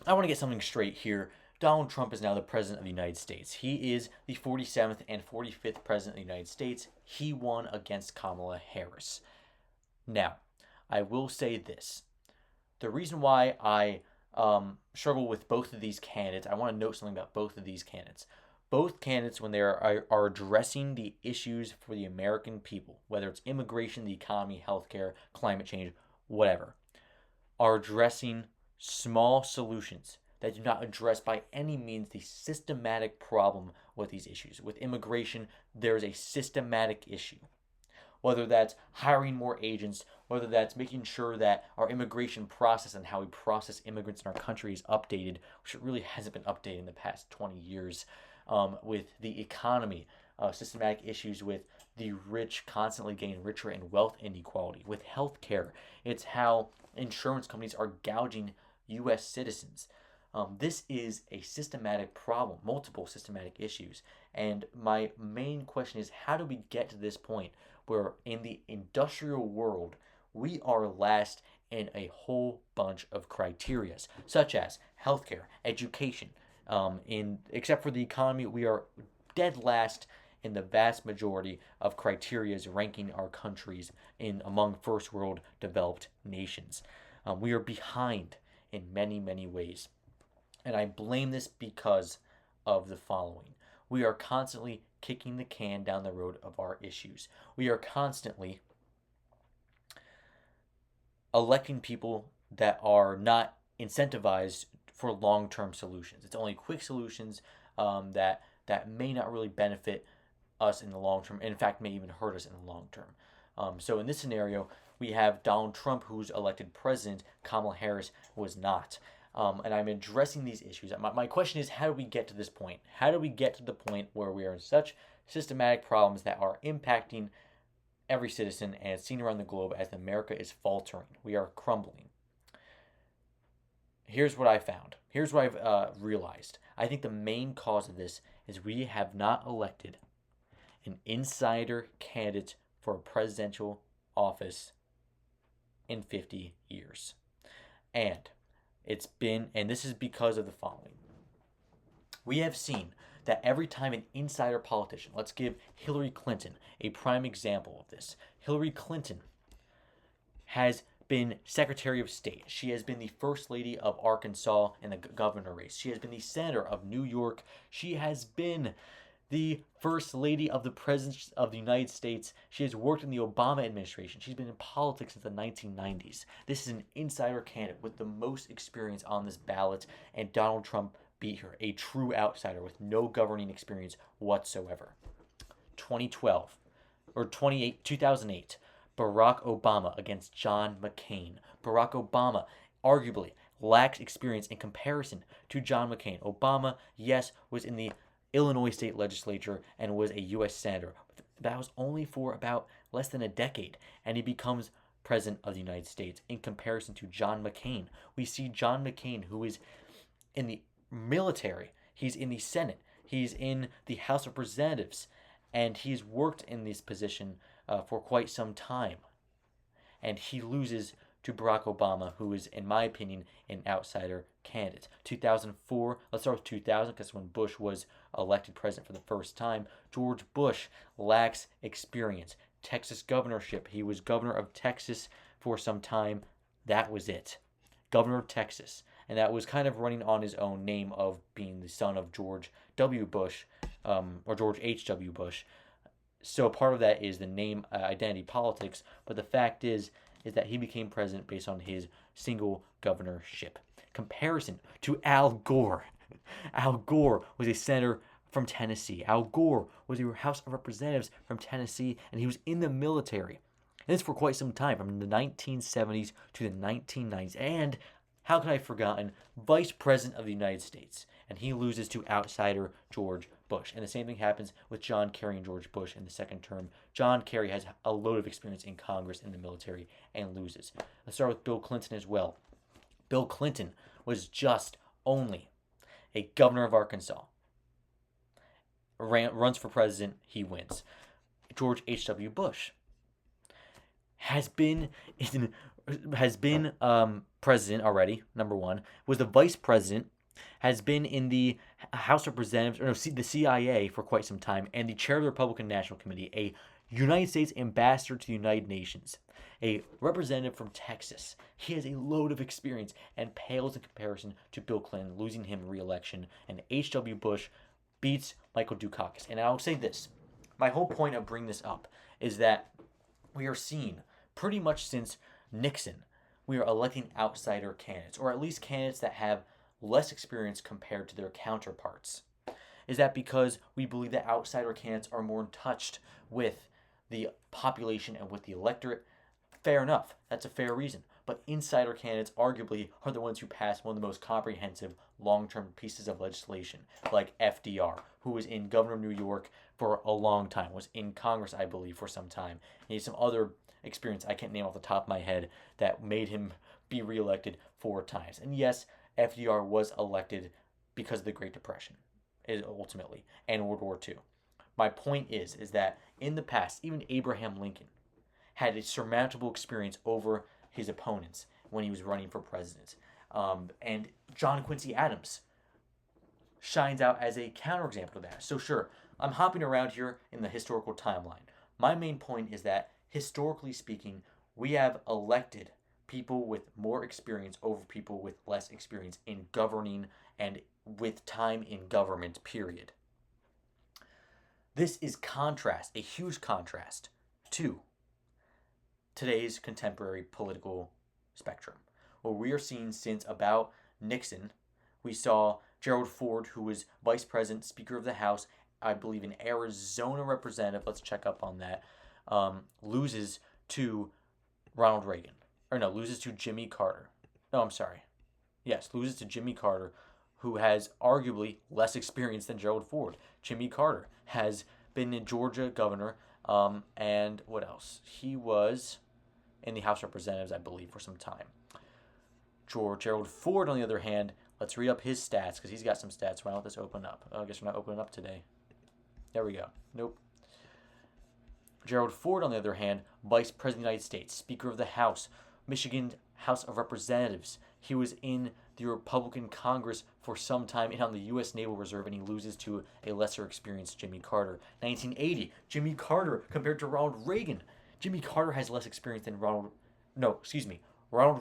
I want to get something straight here. Donald Trump is now the president of the United States. He is the 47th and 45th president of the United States. He won against Kamala Harris. Now, I will say this. The reason why I struggle with both of these candidates, I want to note something about both of these candidates. Both candidates, when they are addressing the issues for the American people, whether it's immigration, the economy, healthcare, climate change, whatever, are addressing small solutions that do not address by any means the systematic problem with these issues. With immigration, there is a systematic issue. Whether that's hiring more agents, whether that's making sure that our immigration process and how we process immigrants in our country is updated, which it really hasn't been updated in the past 20 years, with the economy, systematic issues with the rich constantly getting richer and wealth inequality, with healthcare, it's how insurance companies are gouging U.S. citizens. This is a systematic problem, multiple systematic issues. And my main question is, how do we get to this point where in the industrial world we are last in a whole bunch of criterias, such as healthcare, education, in except for the economy, we are dead last in the vast majority of criterias ranking our countries in among first world developed nations. We are behind in many, many ways. And I blame this because of the following. We are constantly kicking the can down the road of our issues. We are constantly electing people that are not incentivized for long-term solutions. It's only quick solutions that may not really benefit us in the long term, and in fact may even hurt us in the long term. So in this scenario, we have Donald Trump, who's elected president. Kamala Harris was not. And I'm addressing these issues. My question is, how do we get to this point? How do we get to the point where we are in such systematic problems that are impacting every citizen and seen around the globe as America is faltering? We are crumbling. Here's what I found. Here's what I've realized. I think the main cause of this is we have not elected an insider candidate for a presidential office in 50 years. And this is because of the following. We have seen that every time an insider politician, let's give Hillary Clinton a prime example of this. Hillary Clinton has been Secretary of State. She has been the First Lady of Arkansas in the governor race. She has been the Senator of New York. She has been the First Lady of the President of the United States. She has worked in the Obama administration. She's been in politics since the 1990s. This is an insider candidate with the most experience on this ballot, and Donald Trump beat her, a true outsider with no governing experience whatsoever. 2012 or 2008, Barack Obama against John McCain. Barack Obama arguably lacks experience in comparison to John McCain. Obama, yes, was in the Illinois state legislature and was a U.S. senator. But that was only for about less than a decade, and he becomes president of the United States in comparison to John McCain. We see John McCain, who is in the military, he's in the Senate, he's in the House of Representatives, and he's worked in this position for quite some time. And he loses to Barack Obama, who is, in my opinion, an outsider candidate. 2004, let's start with 2000, because when Bush was elected president for the first time. George Bush lacks experience. Texas governorship, he was governor of Texas for some time. That was it. Governor of Texas. And that was kind of running on his own name of being the son of George W. Bush, or George H.W. Bush. So part of that is the name identity politics, but the fact is that he became president based on his single governorship. Comparison to Al Gore. Al Gore was a senator from Tennessee. Al Gore was a House of Representatives from Tennessee, and he was in the military. And this for quite some time, from the 1970s to the 1990s. And how could I have forgotten, Vice President of the United States. And he loses to outsider George Bush. And the same thing happens with John Kerry and George Bush in the second term. John Kerry has a load of experience in Congress and the military and loses. Let's start with Bill Clinton as well. Bill Clinton was just only a governor of Arkansas. Runs for president, he wins. George H.W. Bush has been president already, number one, was the vice president, has been in the House of Representatives, or no, the CIA for quite some time, and the chair of the Republican National Committee, a United States ambassador to the United Nations, a representative from Texas. He has a load of experience and pales in comparison to Bill Clinton, losing him re-election, and H.W. Bush beats Michael Dukakis. And I'll say this. My whole point of bringing this up is that we are seeing, pretty much since Nixon, we are electing outsider candidates, or at least candidates that have less experience compared to their counterparts. Is that because we believe that outsider candidates are more in touch with the population and with the electorate? Fair enough. That's a fair reason. But insider candidates arguably are the ones who pass one of the most comprehensive long-term pieces of legislation, like FDR, who was in governor of New York for a long time, was in Congress, I believe, for some time. He had some other experience I can't name off the top of my head that made him be reelected 4 times. And yes, FDR was elected because of the Great Depression, ultimately, and World War II. My point is that in the past, even Abraham Lincoln had a surmountable experience over his opponents when he was running for president. And John Quincy Adams shines out as a counterexample to that. So sure, I'm hopping around here in the historical timeline. My main point is that, historically speaking, we have elected people with more experience over people with less experience in governing and with time in government, period. This is contrast, a huge contrast, to today's contemporary political spectrum, where we are seeing since about Nixon, we saw Gerald Ford, who was vice president, speaker of the House, I believe an Arizona representative, let's check up on that, loses to Ronald Reagan. Or no, loses to Jimmy Carter. No, I'm sorry. Yes, loses to Jimmy Carter, who has arguably less experience than Gerald Ford. Jimmy Carter has been in Georgia governor, and what else? He was in the House of Representatives, I believe, for some time. Gerald Ford, on the other hand, let's read up his stats, because he's got some stats. Why don't this open up? Oh, I guess we're not opening up today. There we go. Nope. Gerald Ford, on the other hand, Vice President of the United States, Speaker of the House, Michigan House of Representatives. He was in the Republican Congress for some time and on the U.S. Naval Reserve, and he loses to a lesser experienced Jimmy Carter. 1980, Jimmy Carter compared to Ronald Reagan. Jimmy Carter has less experience than Ronald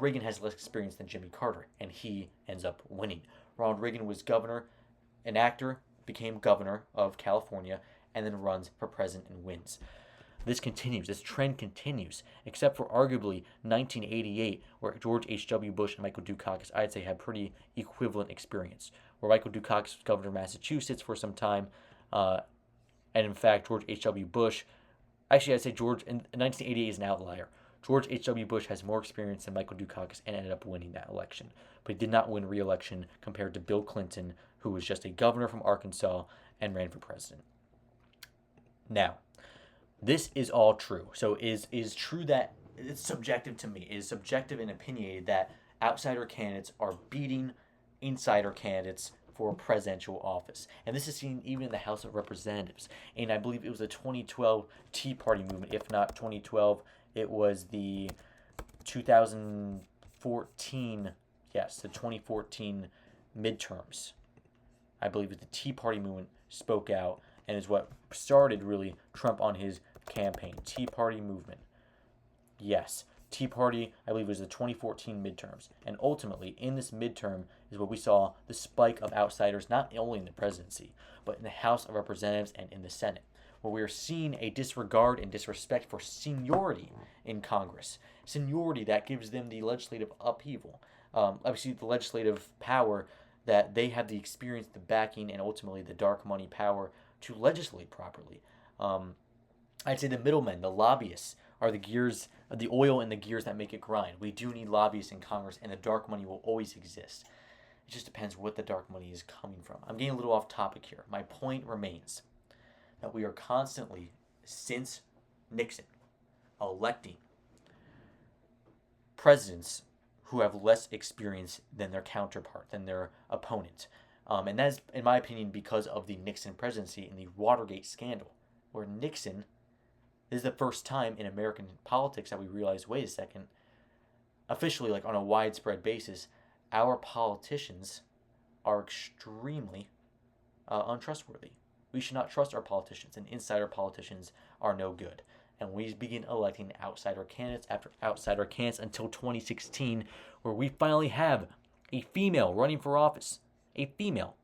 Reagan has less experience than Jimmy Carter, and he ends up winning. Ronald Reagan was governor, an actor, became governor of California, and then runs for president and wins. This continues. This trend continues, except for arguably 1988, where George H.W. Bush and Michael Dukakis, I'd say, had pretty equivalent experience. Where Michael Dukakis was governor of Massachusetts for some time, and in fact, George H.W. Bush, actually, I'd say George in 1988 is an outlier. George H.W. Bush has more experience than Michael Dukakis and ended up winning that election. But he did not win re-election compared to Bill Clinton, who was just a governor from Arkansas and ran for president. Now, this is all true. So is true that it's subjective to me. It is subjective and opinionated that outsider candidates are beating insider candidates for presidential office. And this is seen even in the House of Representatives. And I believe it was the 2012 Tea Party movement. If not 2012, it was the 2014, yes, the 2014 midterms. I believe it was the Tea Party movement spoke out and is what started really Trump on his campaign. Tea Party movement. Yes. Tea Party, I believe, was the 2014 midterms. And ultimately, in this midterm is what we saw the spike of outsiders, not only in the presidency, but in the House of Representatives and in the Senate, where we are seeing a disregard and disrespect for seniority in Congress. Seniority that gives them the legislative upheaval. Obviously, the legislative power that they have the experience, the backing, and ultimately the dark money power to legislate properly. I'd say the middlemen, the lobbyists, are the gears, the oil and the gears that make it grind. We do need lobbyists in Congress, and the dark money will always exist. It just depends what the dark money is coming from. I'm getting a little off topic here. My point remains that we are constantly, since Nixon, electing presidents who have less experience than their counterpart, than their opponent. And that is, in my opinion, because of the Nixon presidency and the Watergate scandal, where Nixon, this is the first time in American politics that we realize, wait a second, officially, like on a widespread basis, our politicians are extremely untrustworthy. We should not trust our politicians, and insider politicians are no good. And we begin electing outsider candidates after outsider candidates until 2016, where we finally have a female running for office. A female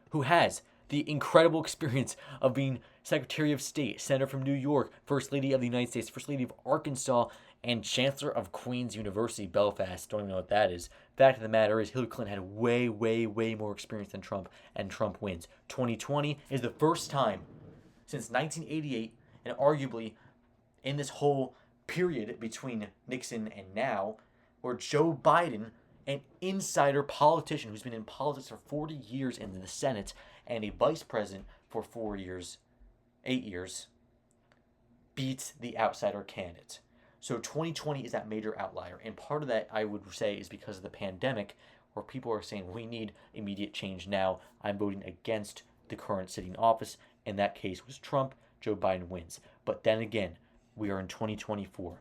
who has the incredible experience of being Secretary of State, Senator from New York, First Lady of the United States, First Lady of Arkansas, and Chancellor of Queen's University, Belfast. Don't even know what that is. Fact of the matter is, Hillary Clinton had way, way, way more experience than Trump, and Trump wins. 2020 is the first time since 1988, and arguably in this whole period between Nixon and now, where Joe Biden, an insider politician who's been in politics for 40 years in the Senate and a vice president for 8 years, beats the outsider candidate. So 2020 is that major outlier. And part of that, I would say, is because of the pandemic, where people are saying we need immediate change now. I'm voting against the current sitting office. In that case was Trump. Joe Biden wins. But then again, we are in 2024.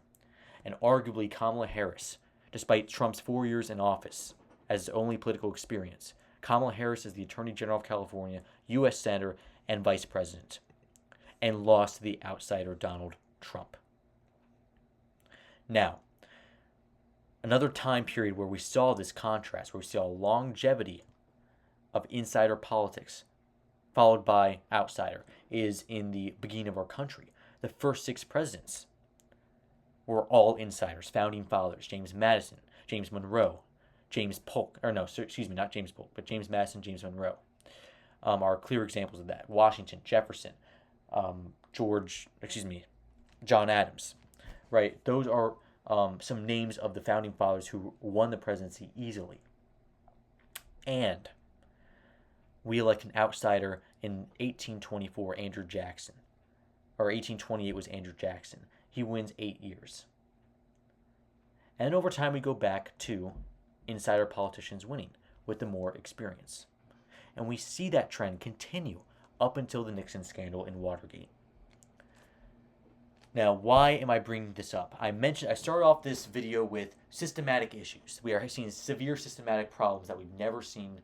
And arguably Kamala Harris, despite Trump's 4 years in office as his only political experience, Kamala Harris is the Attorney General of California, U.S. Senator, and Vice President, and lost to the outsider Donald Trump. Now, another time period where we saw this contrast, where we saw longevity of insider politics followed by outsider, is in the beginning of our country. The first 6 presidents were all insiders, founding fathers: James Madison, James Monroe, James Polk, or no, excuse me, not James Polk, but James Madison, James Monroe are clear examples of that. Washington, Jefferson, John Adams, right? Those are some names of the founding fathers who won the presidency easily. And we elect an outsider in 1824, Andrew Jackson. Or 1828 was Andrew Jackson. He wins 8 years. And over time we go back to insider politicians winning with the more experience. And we see that trend continue up until the Nixon scandal in Watergate. Now, why am I bringing this up? I started off this video with systematic issues. We are seeing severe systematic problems that we've never seen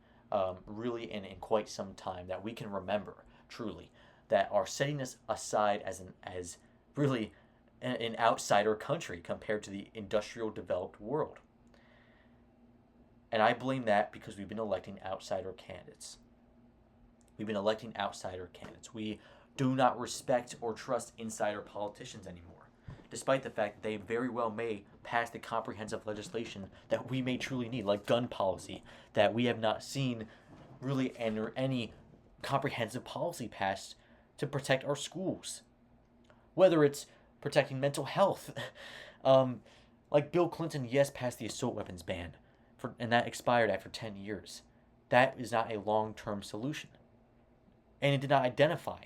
really in quite some time, that we can remember truly, that are setting us aside as really an outsider country compared to the industrial developed world. And I blame that because we've been electing outsider candidates. We do not respect or trust insider politicians anymore, despite the fact that they very well may pass the comprehensive legislation that we may truly need, like gun policy, that we have not seen really any comprehensive policy passed to protect our schools. Whether it's protecting mental health, like Bill Clinton, yes, passed the assault weapons ban, and that expired after 10 years. That is not a long-term solution. And it did not identify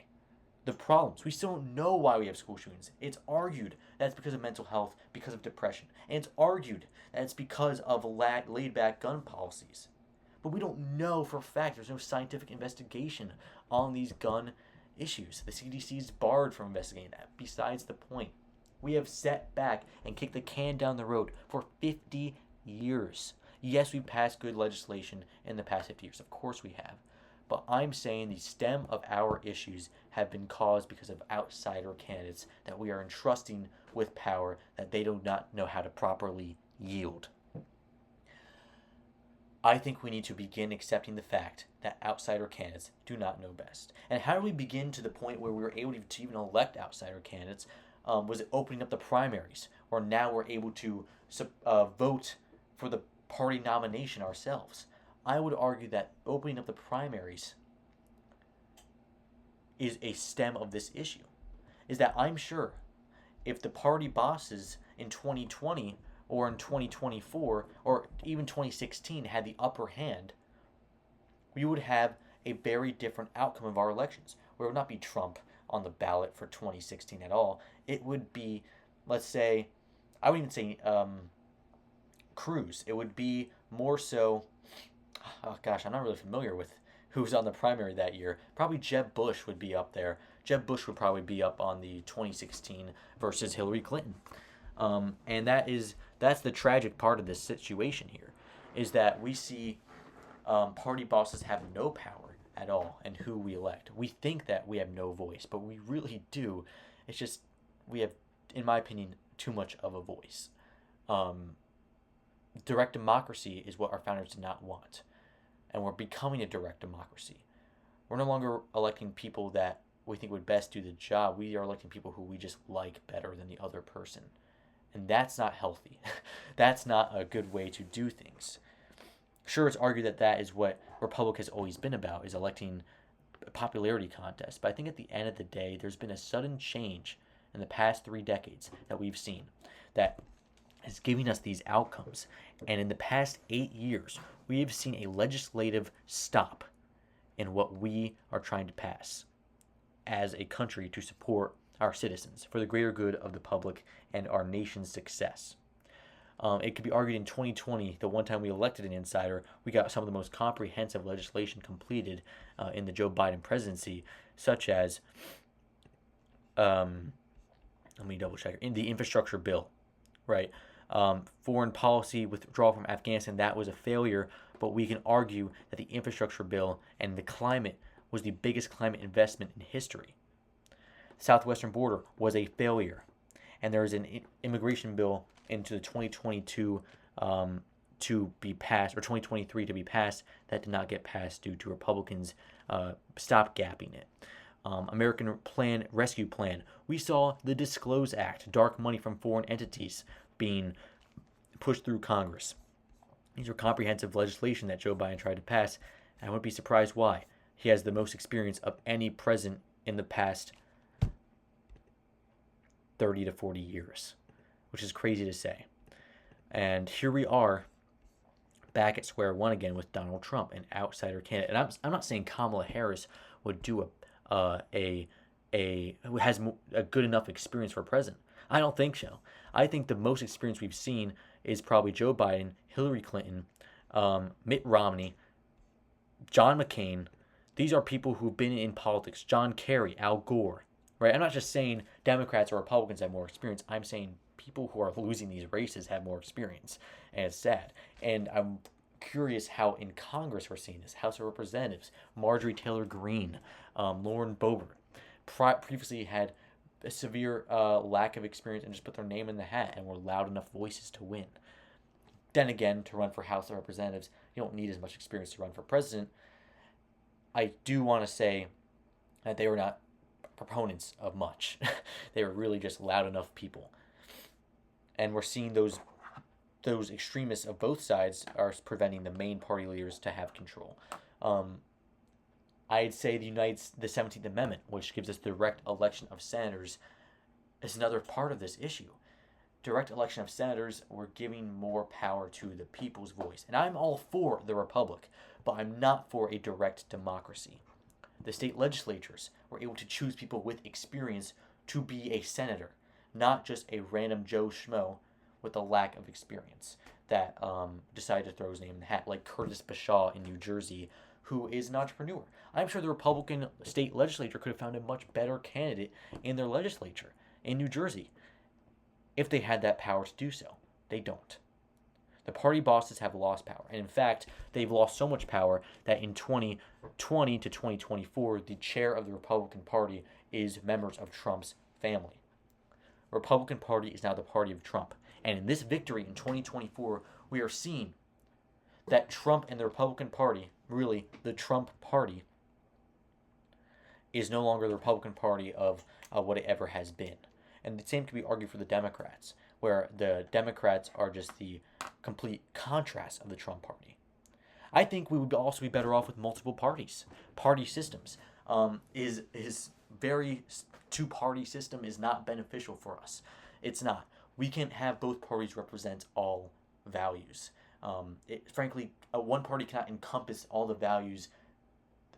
the problems. We still don't know why we have school shootings. It's argued that it's because of mental health, because of depression. And it's argued that it's because of laid-back gun policies. But we don't know for a fact. There's no scientific investigation on these gun issues. The CDC is barred from investigating that. Besides the point, we have sat back and kicked the can down the road for 50 years. Yes, we've passed good legislation in the past 50 years. Of course we have. But I'm saying the stem of our issues have been caused because of outsider candidates that we are entrusting with power that they do not know how to properly yield. I think we need to begin accepting the fact that outsider candidates do not know best. And how do we begin to the point where we were able to even elect outsider candidates? Was it opening up the primaries, or now we're able to vote for the party nomination ourselves? I would argue that opening up the primaries is a stem of this issue. Is that I'm sure if the party bosses in 2020 or in 2024 or even 2016 had the upper hand, we would have a very different outcome of our elections. Where it would not be Trump on the ballot for 2016 at all. It would be, let's say, I wouldn't even say Cruz. It would be more so, oh gosh, I'm not really familiar with who was on the primary that year. Probably Jeb Bush would be up there. Jeb Bush would probably be up on the 2016 versus Hillary Clinton. And that's That's the tragic part of this situation here, is that we see party bosses have no power at all in who we elect. We think that we have no voice, but we really do. It's just we have, in my opinion, too much of a voice. Um, Direct democracy is what our founders did not want, and we're becoming a direct democracy. We're no longer electing people that we think would best do the job. We are electing people who we just like better than the other person. And that's not healthy. That's not a good way to do things. Sure, it's argued that that is what Republic has always been about, is electing a popularity contest. But I think at the end of the day, there's been a sudden change in the past 3 decades that we've seen that is giving us these outcomes. And in the past 8 years, we have seen a legislative stop in what we are trying to pass as a country to support our citizens for the greater good of the public and our nation's success. It could be argued in 2020, the one time we elected an insider, we got some of the most comprehensive legislation completed in the Joe Biden presidency, such as, let me double check, in the infrastructure bill, right? Foreign policy withdrawal from Afghanistan, that was a failure, but we can argue that the infrastructure bill and the climate was the biggest climate investment in history. The southwestern border was a failure, and there is an immigration bill into the 2022 to be passed, or 2023 to be passed, that did not get passed due to Republicans stopgapping it. American Plan Rescue Plan. We saw the Disclose Act, dark money from foreign entities, being pushed through Congress. These are comprehensive legislation that Joe Biden tried to pass, and I wouldn't be surprised why. He has the most experience of any president in the past 30 to 40 years, which is crazy to say. And here we are back at square one again with Donald Trump, an outsider candidate. And I'm not saying Kamala Harris would do who has a good enough experience for president. I don't think so. I think the most experience we've seen is probably Joe Biden, Hillary Clinton, Mitt Romney, John McCain. These are people who've been in politics. John Kerry, Al Gore, right? I'm not just saying Democrats or Republicans have more experience. I'm saying people who are losing these races have more experience, and it's sad. And I'm curious how in Congress we're seeing this. House of Representatives, Marjorie Taylor Greene, Lauren Boebert, previously had a severe lack of experience and just put their name in the hat and were loud enough voices to win. Then again, to run for House of Representatives, you don't need as much experience to run for president. I do want to say that they were not proponents of much. They were really just loud enough people. And we're seeing those extremists of both sides are preventing the main party leaders to have control. I'd say the 17th Amendment, which gives us direct election of senators, is another part of this issue. Direct election of senators, we're giving more power to the people's voice. And I'm all for the republic, but I'm not for a direct democracy. The state legislatures were able to choose people with experience to be a senator, not just a random Joe Schmo with a lack of experience that decided to throw his name in the hat, like Curtis Bashaw in New Jersey, who is an entrepreneur. I'm sure the Republican state legislature could have found a much better candidate in their legislature in New Jersey if they had that power to do so. They don't. The party bosses have lost power. And in fact, they've lost so much power that in 2020 to 2024, the chair of the Republican Party is members of Trump's family. The Republican Party is now the party of Trump. And in this victory in 2024, we are seeing that Trump and the Republican Party, really the Trump Party, is no longer the Republican Party of what it ever has been. And the same can be argued for the Democrats, where the Democrats are just the complete contrast of the Trump Party. I think we would also be better off with multiple parties. Party systems two-party system is not beneficial for us. It's not. We can't have both parties represent all values. Frankly, one party cannot encompass all the values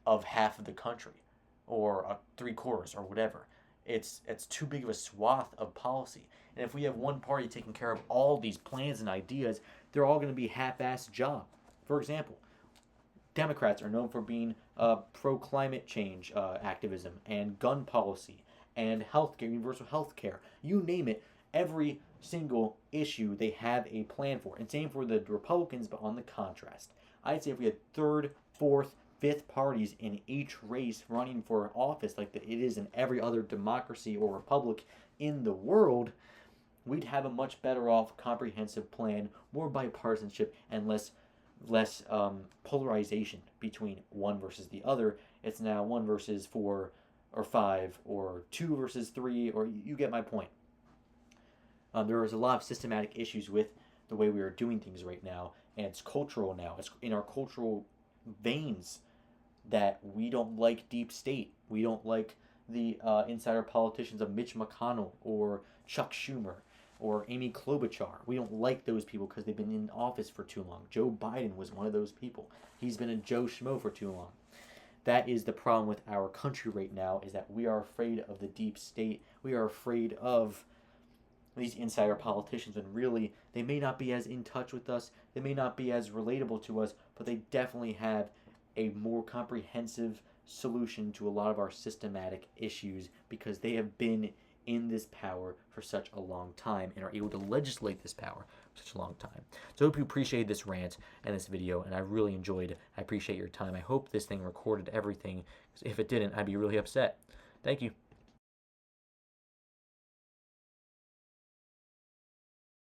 of half of the country, or 3/4, or whatever. It's too big of a swath of policy. And if we have one party taking care of all these plans and ideas, they're all going to be half-assed job. For example, Democrats are known for being pro-climate change activism and gun policy and healthcare, universal healthcare. You name it, every single issue they have a plan for. And same for the Republicans, but on the contrast. I'd say if we had third, fourth, fifth parties in each race running for office like it is in every other democracy or republic in the world, we'd have a much better off comprehensive plan, more bipartisanship, and less polarization between one versus the other. It's now 1 versus 4 or 5 or 2 versus 3, or you get my point. There is a lot of systematic issues with the way we are doing things right now, and it's cultural now. It's in our cultural veins that we don't like deep state. We don't like the insider politicians of Mitch McConnell or Chuck Schumer or Amy Klobuchar. We don't like those people because they've been in office for too long. Joe Biden was one of those people. He's been a Joe Schmo for too long. That is the problem with our country right now, is that we are afraid of the deep state. We are afraid of these insider politicians, and really, they may not be as in touch with us. They may not be as relatable to us, but they definitely have a more comprehensive solution to a lot of our systematic issues because they have been in this power for such a long time and are able to legislate this power for such a long time. So I hope you appreciated this rant and this video, and I really enjoyed it. I appreciate your time. I hope this thing recorded everything, because if it didn't, I'd be really upset. Thank you.